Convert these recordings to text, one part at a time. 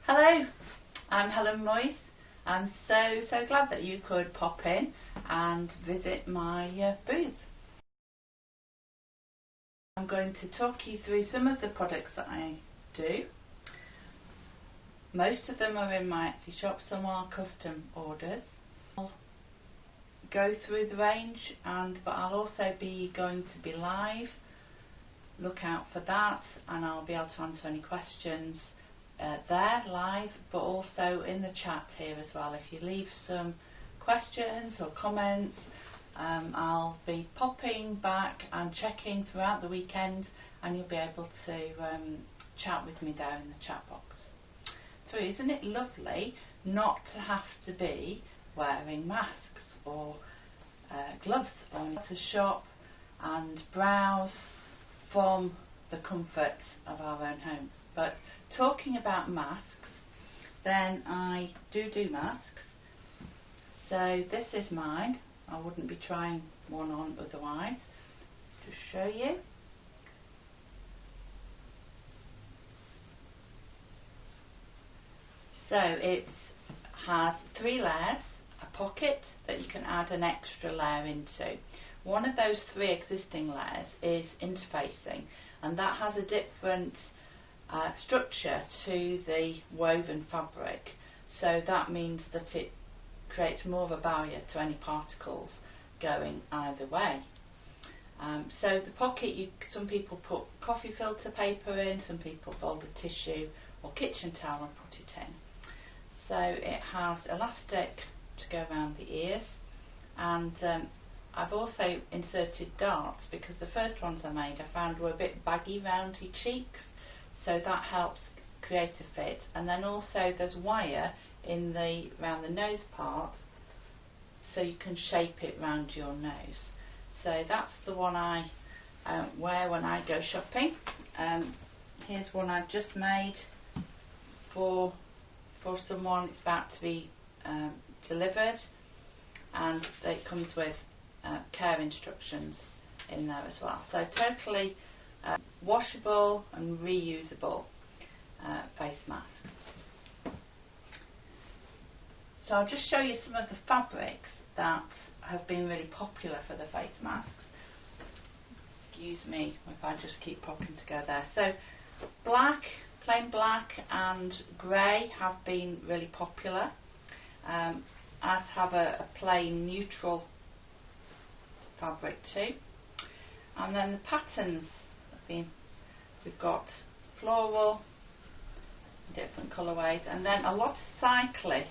Hello, I'm Helen Moyes. I'm so glad that you could pop in and visit my booth. I'm going to talk you through some of the products that I do. Most of them are in my Etsy shop, some are custom orders. I'll go through the range, but I'll also be going to be live. Look out for that, and I'll be able to answer any questions there live, but also in the chat here as well. If you leave some questions or comments, I'll be popping back and checking throughout the weekend, and you'll be able to chat with me there in the chat box. So isn't it lovely not to have to be wearing masks or gloves, or to shop and browse from the comfort of our own homes? But talking about masks, then I do masks. So this is mine. I wouldn't be trying one on otherwise. To show you. So it has 3 layers, a pocket that you can add an extra layer into. One of those 3 existing layers is interfacing, and that has a different structure to the woven fabric, so that means that it creates more of a barrier to any particles going either way. So the pocket, some people put coffee filter paper in, some people fold a tissue or kitchen towel and put it in. So it has elastic to go around the ears, and I've also inserted darts, because the first ones I made I found were a bit baggy round your cheeks, so that helps create a fit. And then also there's wire in around the nose part, so you can shape it round your nose. So that's the one I wear when I go shopping. Here's one I've just made for someone. It's about to be delivered, and it comes with care instructions in there as well. So totally washable and reusable face masks. So I'll just show you some of the fabrics that have been really popular for the face masks. Excuse me if I just keep popping to go there. So black, plain black and grey have been really popular, as have a plain neutral fabric too. And then the patterns have been, we've got floral, different colourways, and then a lot of cyclists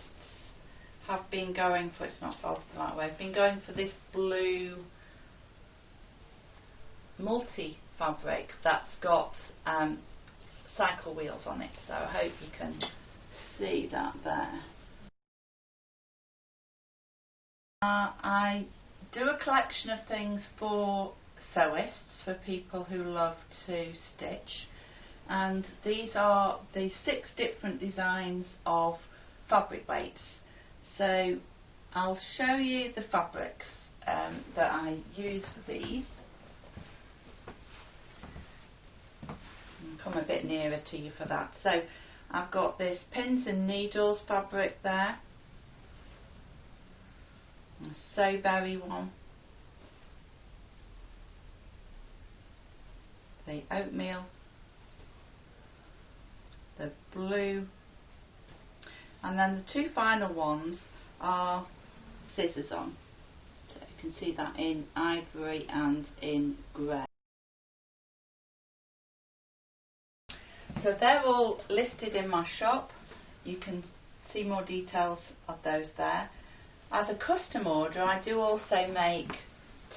have been going for, it's not folded the right way, have been going for this blue multi fabric that's got cycle wheels on it. So I hope you can see that there. I do a collection of things for sewists, for people who love to stitch, and these are the 6 different designs of fabric weights. So I'll show you the fabrics that I use for these. I'll come a bit nearer to you for that. So I've got this pins and needles fabric there, a Soberry one, the oatmeal, the blue, and then the 2 final ones are scissors on. So you can see that in ivory and in grey. So they're all listed in my shop. You can see more details of those there. As a custom order, I do also make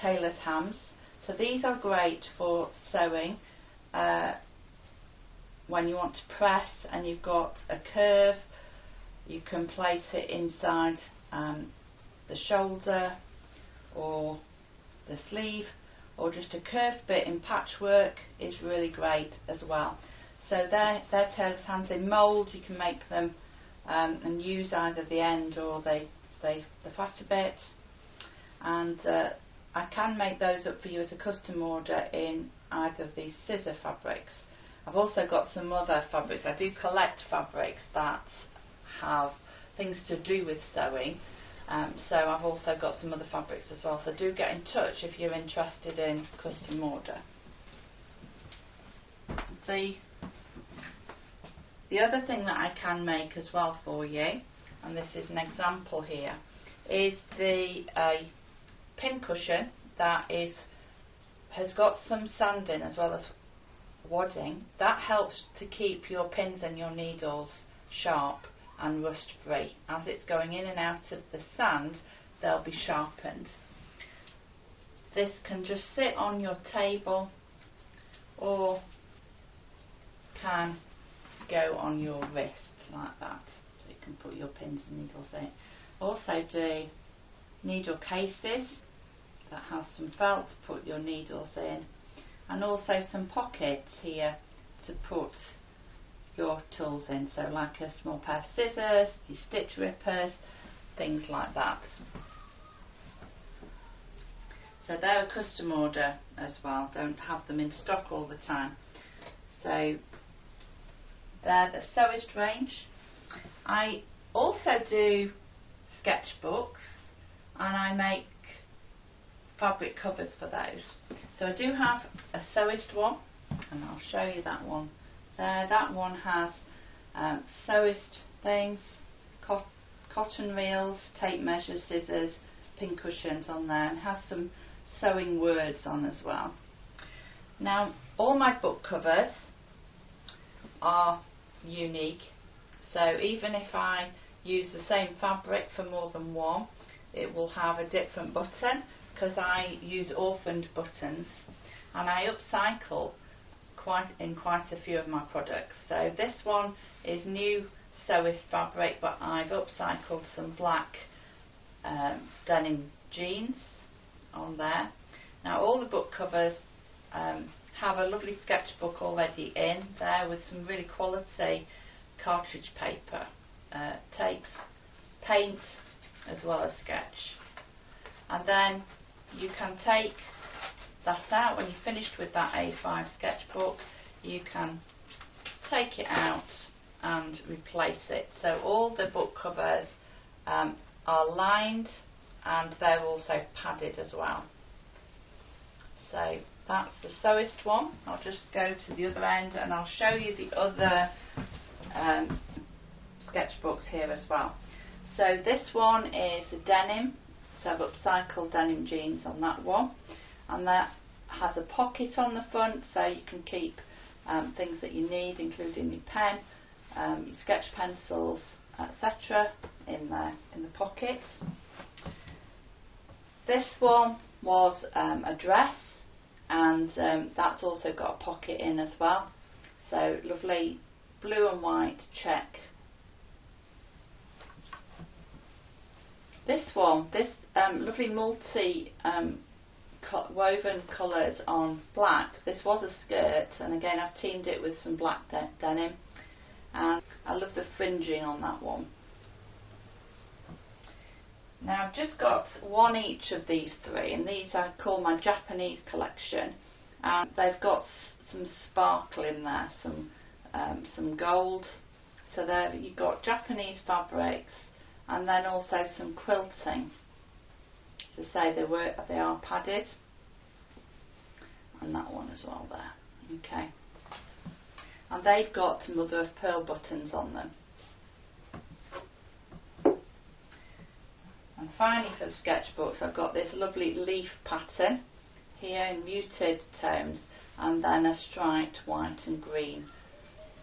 tailor's hams. So these are great for sewing when you want to press and you've got a curve. You can place it inside the shoulder or the sleeve, or just a curved bit in patchwork is really great as well. So they're tailor's hams. They mould, you can make them and use either the end or the fatter bit, and I can make those up for you as a custom order in either of these scissor fabrics. I've also got some other fabrics. I do collect fabrics that have things to do with sewing, so I've also got some other fabrics as well, so do get in touch if you're interested in custom order. The other thing that I can make as well for you, and this is an example here, is the pin cushion that has got some sanding as well as wadding. That helps to keep your pins and your needles sharp and rust free. As it's going in and out of the sand, they'll be sharpened. This can just sit on your table or can go on your wrist like that, so you can put your pins and needles in. Also do needle cases that has some felt to put your needles in, and also some pockets here to put your tools in, so like a small pair of scissors, your stitch rippers, things like that. So they're a custom order as well, don't have them in stock all the time. So they're the Sewist range. I also do sketchbooks, and I make fabric covers for those. So I do have a Sewist one, and I'll show you that one there. That one has Sewist things, cotton reels, tape measures, scissors, pin cushions on there, and has some sewing words on as well. Now all my book covers are unique, so even if I use the same fabric for more than one, it will have a different button, because I use orphaned buttons, and I upcycle quite a few of my products. So this one is new Sewist fabric, but I've upcycled some black denim jeans on there. Now all the book covers have a lovely sketchbook already in there with some really quality cartridge paper, takes paint as well as sketch, and then you can take that out when you're finished with that A5 sketchbook. You can take it out and replace it. So all the book covers are lined, and they're also padded as well. So that's the Sewist one. I'll just go to the other end and I'll show you the other sketchbooks here as well. So this one is a denim, so I've upcycled denim jeans on that one, and that has a pocket on the front, so you can keep things that you need, including your pen, your sketch pencils, etc. in there in the pocket. This one was a dress, and that's also got a pocket in as well, so lovely blue and white check. This one, this lovely multi woven colours on black, this was a skirt, and again I've teamed it with some black denim, and I love the fringing on that one. Now I've just got one each of these three, and these I call my Japanese collection, and they've got some sparkle in there, some gold. So there you've got Japanese fabrics, and then also some quilting. To say they are padded, and that one as well there. Okay, and they've got mother of pearl buttons on them. And finally for the sketchbooks, I've got this lovely leaf pattern here in muted tones, and then a striped white and green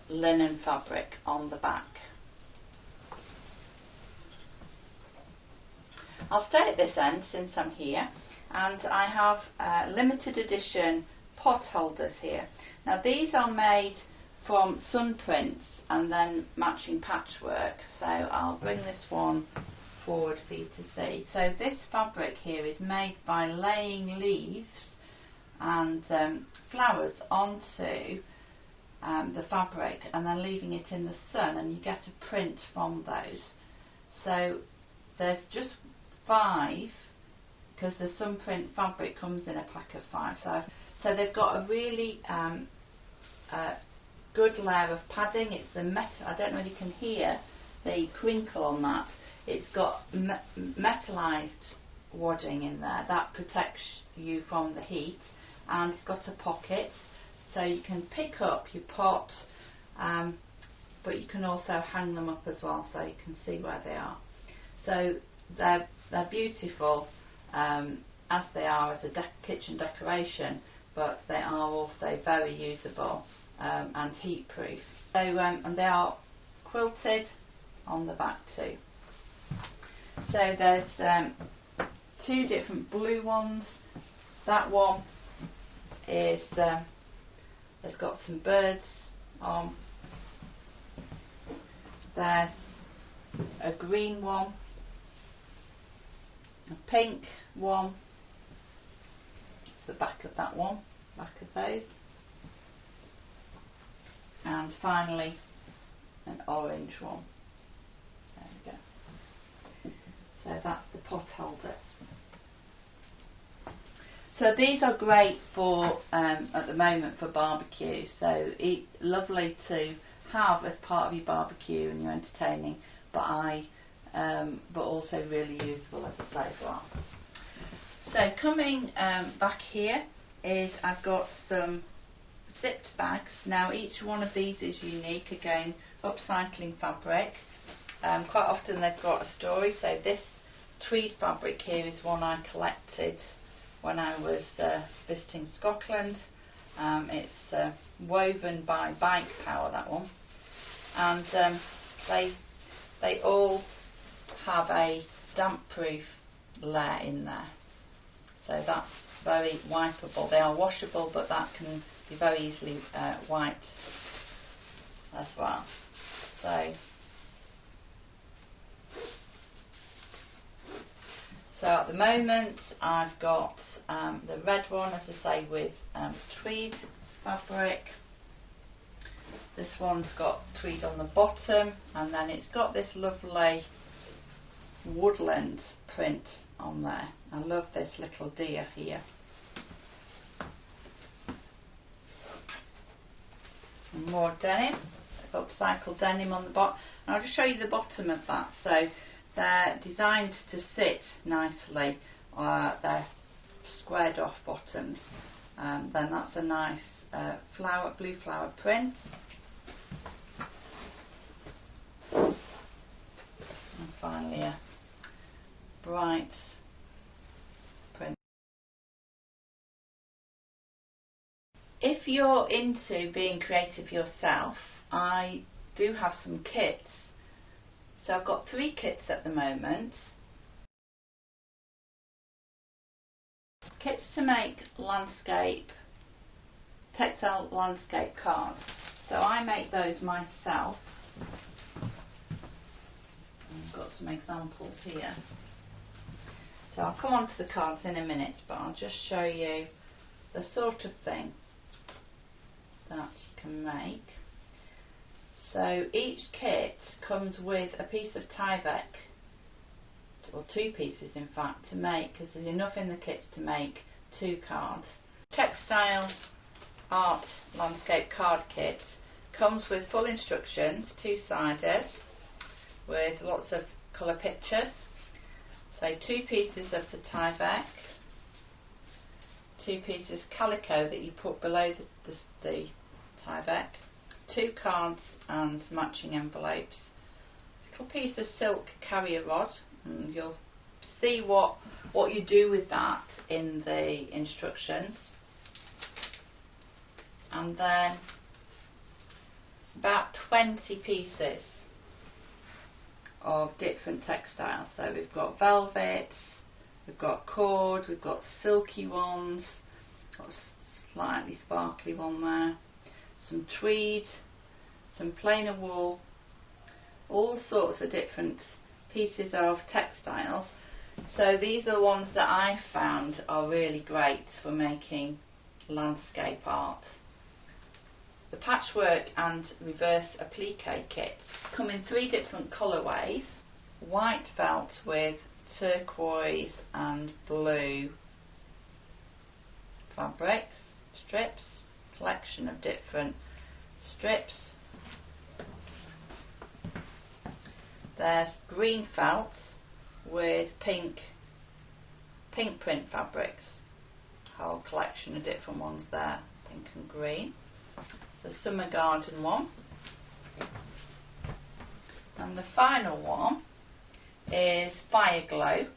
linen fabric on the back. I'll stay at this end since I'm here, and I have limited edition pot holders here. Now these are made from sun prints and then matching patchwork, so I'll bring this one forward for you to see. So this fabric here is made by laying leaves and flowers onto the fabric and then leaving it in the sun, and you get a print from those. So there's just 5, because the sun print fabric comes in a pack of 5. So they've got a really good layer of padding. It's the metal. I don't know if you can hear the crinkle on that. It's got metallized wadding in there that protects you from the heat, and it's got a pocket so you can pick up your pot, but you can also hang them up as well so you can see where they are. So they're beautiful as they are as a kitchen decoration, but they are also very usable and heat proof. So and they are quilted on the back too. So there's two different blue ones. That one is has got some birds on. There's a green one, a pink one, the back of that one, back of those, and finally an orange one. There we go. So that's the pot holders. So these are great for at the moment for barbecue. So lovely to have as part of your barbecue and your entertaining, but also really useful as I say as well. So coming back here is I've got some zipped bags. Now each one of these is unique, again upcycling fabric. Quite often they've got a story. So this tweed fabric here is one I collected when I was visiting Scotland. It's woven by Bike Power, that one, and they all have a damp proof layer in there, so that's very wipeable. They are washable, but that can be very easily wiped as well. So at the moment I've got the red one, as I say, with tweed fabric. This one's got tweed on the bottom, and then it's got this lovely woodland print on there. I love this little deer here. And more denim, upcycled denim on the bottom. And I'll just show you the bottom of that. So they're designed to sit nicely. They're squared off bottoms. Then that's a nice blue flower print. And finally a bright print. If you're into being creative yourself, I do have some kits. So I've got 3 kits at the moment. Kits to make textile landscape cards. So I make those myself. I've got some examples here. So I'll come on to the cards in a minute, but I'll just show you the sort of thing that you can make. So each kit comes with a piece of Tyvek, or 2 pieces in fact, to make, because there's enough in the kits to make 2 cards. Textile Art Landscape Card Kit comes with full instructions, 2-sided, with lots of colour pictures. So 2 pieces of the Tyvek, 2 pieces calico that you put below the Tyvek, 2 cards and matching envelopes, a little piece of silk carrier rod, and you'll see what you do with that in the instructions. And then about 20 pieces of different textiles. So we've got velvet, we've got cord, we've got silky ones, got a slightly sparkly one there, some tweed, some plainer wool, all sorts of different pieces of textiles. So these are the ones that I found are really great for making landscape art. The patchwork and reverse applique kits come in 3 different colourways: white felt with turquoise and blue fabrics, strips, collection of different strips. There's green felt with pink print fabrics. Whole collection of different ones there, pink and green. It's a summer garden one. And the final one is Fire Glow,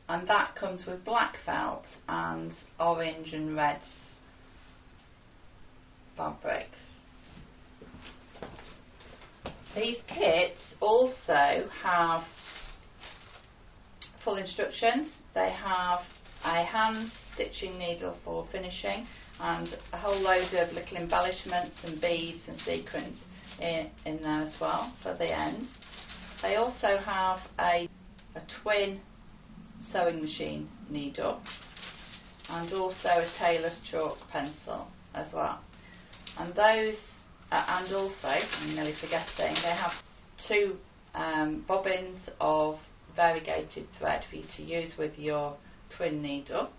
and that comes with black felt and orange and red fabrics. These kits also have full instructions. They have a hand stitching needle for finishing and a whole load of little embellishments and beads and sequins in there as well for the ends. They also have a twin sewing machine needle and also a tailor's chalk pencil as well. And those, and also, I'm nearly forgetting, they have two bobbins of variegated thread for you to use with your twin needle.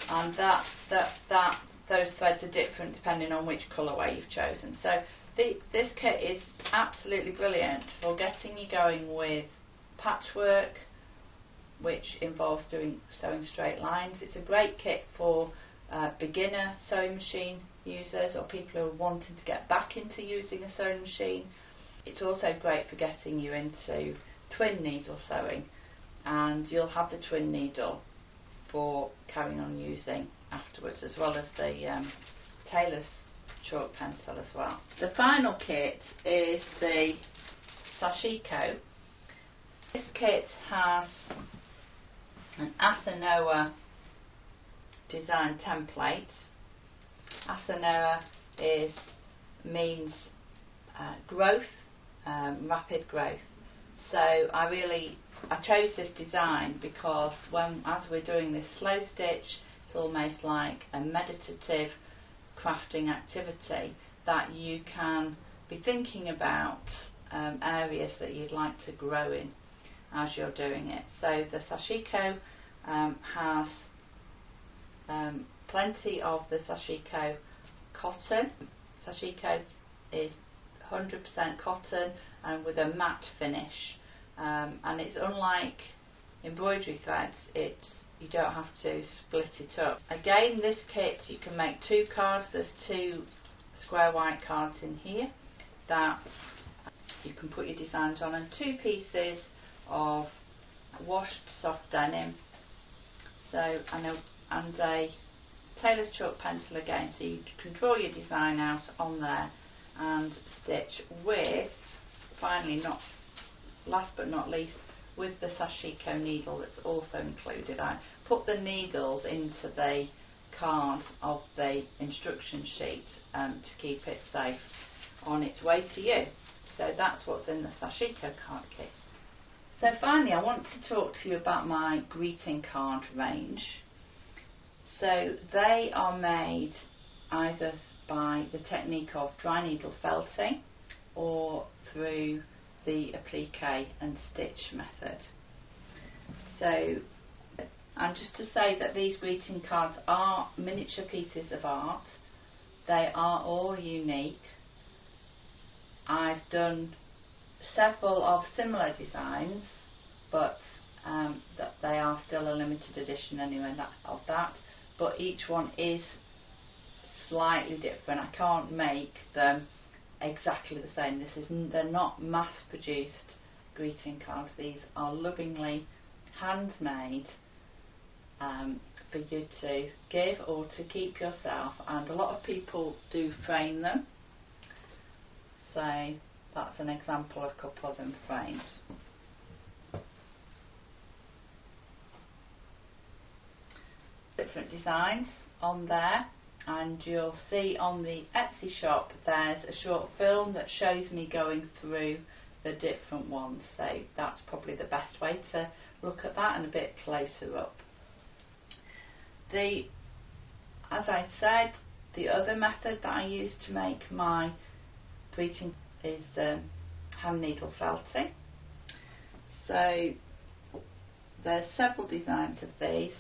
And those threads are different depending on which colourway you've chosen. So this kit is absolutely brilliant for getting you going with patchwork, which involves sewing straight lines. It's a great kit for beginner sewing machine users or people who are wanting to get back into using a sewing machine. It's also great for getting you into twin needle sewing, and you'll have the twin needle for carrying on using afterwards, as well as the tailor's chalk pencil as well. The final kit is the Sachiko. This kit has an Asanoa design template. Asanoa means growth, rapid growth. So I chose this design because as we're doing this slow stitch, it's almost like a meditative crafting activity that you can be thinking about areas that you'd like to grow in as you're doing it. So the Sachiko has plenty of the Sachiko cotton. Sachiko is 100% cotton and with a matte finish, and it's unlike embroidery threads, you don't have to split it up. Again, this kit you can make two cards. There's two square white cards in here that you can put your designs on, and two pieces of washed soft denim, and a tailor's chalk pencil again, so you can draw your design out on there and stitch with, finally, last but not least, with the Sachiko needle that's also included. I put the needles into the card of the instruction sheet to keep it safe on its way to you. So that's what's in the Sachiko card kit. So finally, I want to talk to you about my greeting card range. So they are made either by the technique of dry needle felting or through the applique and stitch method. So, and just to say that these greeting cards are miniature pieces of art. They are all unique. I've done several of similar designs, but they are still a limited edition anyway of that. But each one is slightly different. I can't make them exactly the same. They're not mass-produced greeting cards. These are lovingly handmade for you to give or to keep yourself, and a lot of people do frame them. So that's an example of a couple of them framed. Different designs on there, and you'll see on the Etsy shop there's a short film that shows me going through the different ones, so that's probably the best way to look at that and a bit closer up. As I said, the other method that I use to make my greeting is hand needle felting. So there's several designs of these.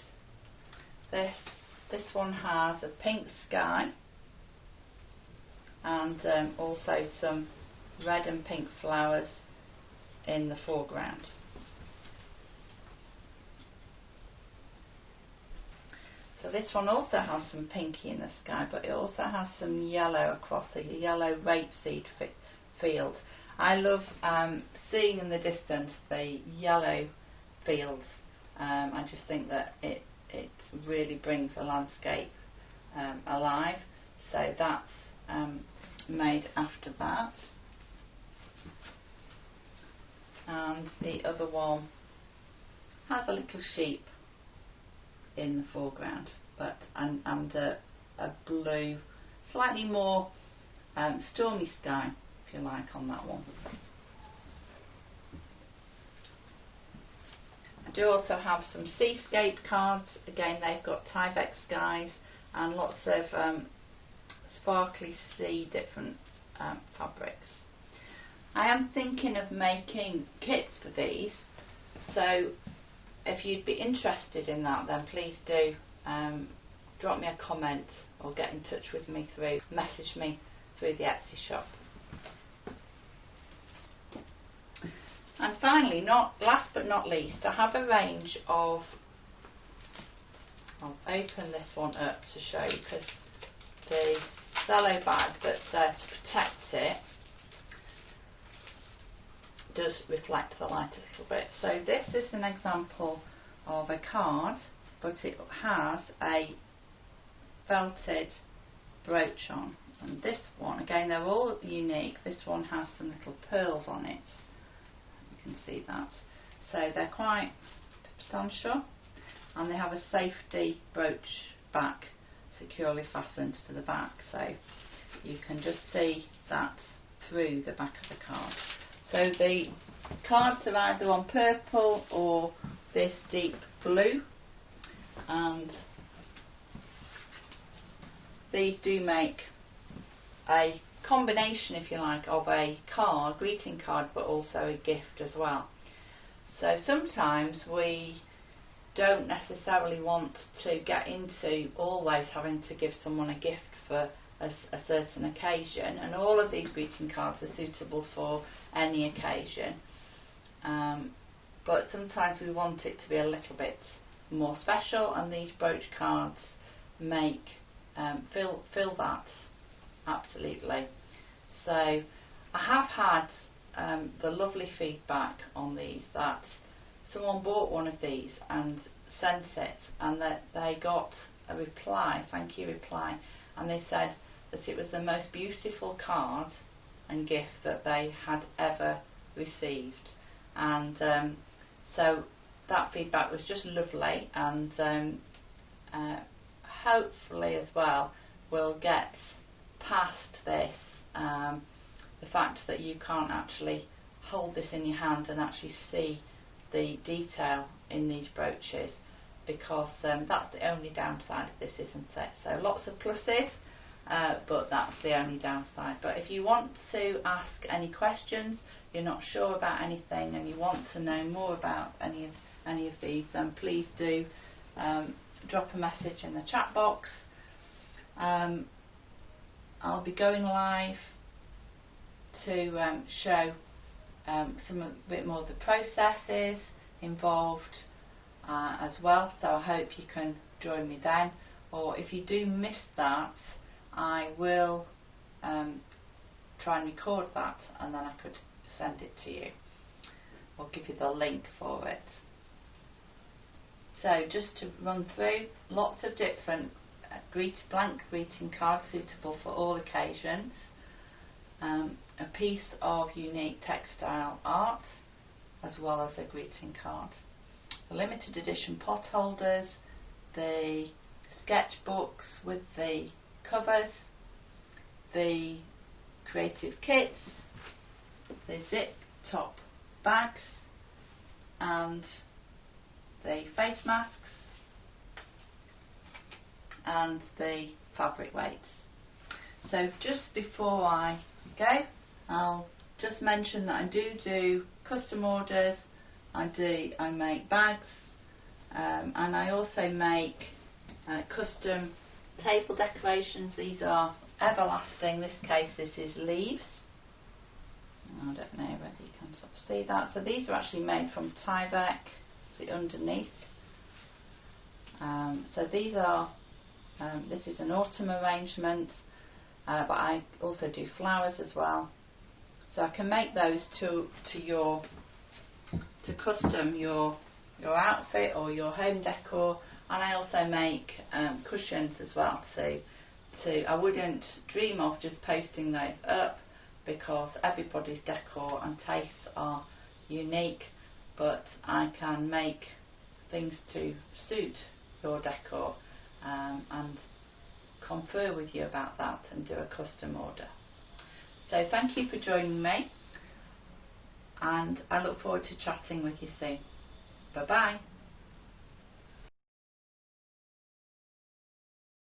This one has a pink sky, and also some red and pink flowers in the foreground. So this one also has some pinky in the sky, but it also has some yellow across, a yellow rapeseed field. I love seeing in the distance the yellow fields. I just think that it really brings the landscape alive. So that's made after that. And the other one has a little sheep in the foreground, but and a blue, slightly more stormy sky, if you like, on that one. I do also have some seascape cards. Again, they've got Tyvek skies and lots of sparkly sea different fabrics. I am thinking of making kits for these, so if you'd be interested in that, then please do drop me a comment or get in touch with me message me through the Etsy shop. And finally, last but not least, I have a range of, I'll open this one up to show you, because the cello bag that's there to protect it does reflect the light a little bit. So this is an example of a card, but it has a felted brooch on. And this one, again, they're all unique. This one has some little pearls on it. You can see that. So they're quite substantial, and they have a safety brooch back securely fastened to the back, so you can just see that through the back of the card. So the cards are either on purple or this deep blue, and these do make a combination, if you like, of a card, greeting card, but also a gift as well. So sometimes we don't necessarily want to get into always having to give someone a gift for a certain occasion, and all of these greeting cards are suitable for any occasion, but sometimes we want it to be a little bit more special, and these brooch cards make fill that absolutely. So I have had the lovely feedback on these, that someone bought one of these and sent it, and that they got a reply, thank you reply, and they said that it was the most beautiful card and gift that they had ever received. And so that feedback was just lovely, and hopefully as well we'll get past this, the fact that you can't actually hold this in your hand and actually see the detail in these brooches, because that's the only downside of this, isn't it? So lots of pluses, but that's the only downside. But if you want to ask any questions, you're not sure about anything, and you want to know more about any of these, then please do drop a message in the chat box. I'll be going live to show a bit more of the processes involved as well, so I hope you can join me then, or if you do miss that, I will try and record that, and then I could send it to you or give you the link for it. So just to run through, lots of different blank greeting cards suitable for all occasions, a piece of unique textile art, as well as a greeting card, the limited edition pot holders, the sketchbooks with the covers, the creative kits, the zip top bags, and the face masks, and the fabric weights. So just before I go, I'll just mention that I do custom orders. I make bags, and I also make custom table decorations. These are everlasting. In this case, this is leaves. I don't know whether you can sort of see that. So these are actually made from Tyvek. See underneath. So these are. This is an autumn arrangement, but I also do flowers as well. So I can make those to custom your outfit or your home decor, and I also make cushions as well. I wouldn't dream of just posting those up because everybody's decor and tastes are unique, but I can make things to suit your decor and confer with you about that and do a custom order. So thank you for joining me, and I look forward to chatting with you soon. Bye bye.